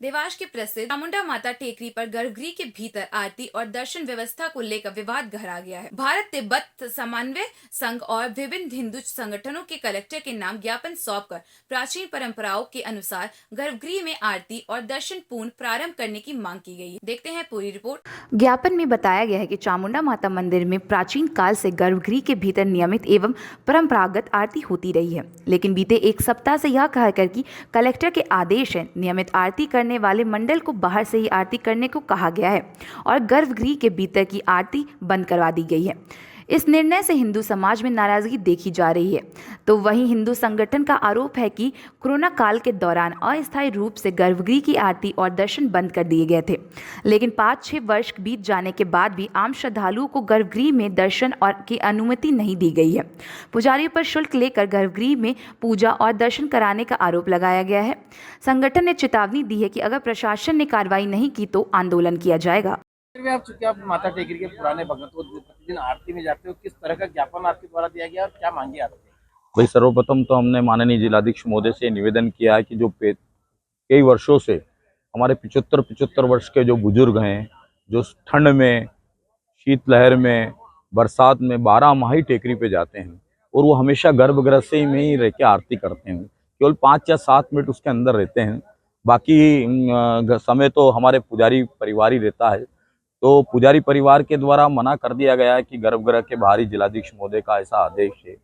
देवास के प्रसिद्ध चामुंडा माता टेकरी पर गर्भगृह के भीतर आरती और दर्शन व्यवस्था को लेकर विवाद गहरा गया है। भारत तिब्बत समन्वय संघ और विभिन्न हिंदू संगठनों के कलेक्टर के नाम ज्ञापन सौंपकर प्राचीन परंपराओं के अनुसार गर्भगृह में आरती और दर्शन पूर्ण प्रारंभ करने की मांग की गई है। देखते हैं पूरी रिपोर्ट। ज्ञापन में बताया गया है कि चामुंडा माता मंदिर में प्राचीन काल से गर्भगृह के भीतर नियमित एवं परंपरागत आरती होती रही है, लेकिन बीते एक सप्ताह से यह कहकर कि कलेक्टर के आदेश है, नियमित आरती करने वाले मंडल को बाहर से ही आरती करने को कहा गया है और गर्भगृह के भीतर की आरती बंद करवा दी गई है। इस निर्णय से हिंदू समाज में नाराजगी देखी जा रही है। तो वहीं हिंदू संगठन का आरोप है कि कोरोना काल के दौरान अस्थायी रूप से गर्भगृह की आरती और दर्शन बंद कर दिए गए थे, लेकिन 5-6 वर्ष बीत जाने के बाद भी आम श्रद्धालुओं को गर्भगृह में दर्शन और की अनुमति नहीं दी गई है। पुजारियों पर शुल्क लेकर गर्भगृह में पूजा और दर्शन कराने का आरोप लगाया गया है। संगठन ने चेतावनी दी है कि अगर प्रशासन ने कार्रवाई नहीं की तो आंदोलन किया जाएगा। आप चूंकि आप माता टेकरी के पुराने भक्त हो, प्रतिदिन आरती में जाते हो, किस तरह का ज्ञापन आपके द्वारा दिया गया और क्या मांगे आपसे? भाई सर्वप्रथम तो हमने माननीय जिलाधीश महोदय से निवेदन किया है कि जो कई वर्षों से हमारे 75 वर्ष के जो बुजुर्ग हैं, जो ठंड में, शीतलहर में, बरसात में 12 माह ही टेकरी पे जाते हैं और वो हमेशा गर्भगृह से में ही रह के आरती करते हैं। केवल 5 या 7 मिनट उसके अंदर रहते हैं, बाकी समय तो हमारे पुजारी परिवार ही रहता है। तो पुजारी परिवार के द्वारा मना कर दिया गया है कि गर्भगृह के बाहरी जिलाधीश महोदय का ऐसा आदेश है।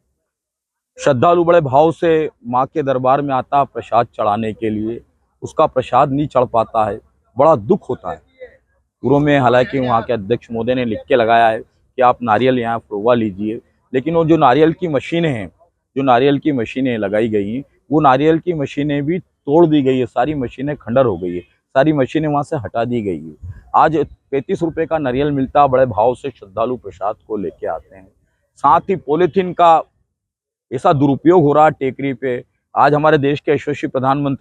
श्रद्धालु बड़े भाव से माँ के दरबार में आता प्रसाद चढ़ाने के लिए, उसका प्रसाद नहीं चढ़ पाता है, बड़ा दुख होता है। पूर्व में हालांकि वहाँ के अध्यक्ष महोदय ने लिख के लगाया है कि आप नारियल यहाँ फुलवा लीजिए, लेकिन वो जो नारियल की मशीनें हैं, जो नारियल की मशीनें लगाई गई हैं, वो नारियल की मशीनें भी तोड़ दी गई है, सारी मशीनें खंडर हो गई है, सारी मशीनें वहाँ से हटा दी गई है। आज 35 रुपये का नारियल मिलता, बड़े भाव से श्रद्धालु प्रसाद को लेके आते हैं। साथ ही पॉलीथीन का ऐसा दुरुपयोग हो रहा है टेकरी पे। आज हमारे देश के यशस्वी प्रधानमंत्री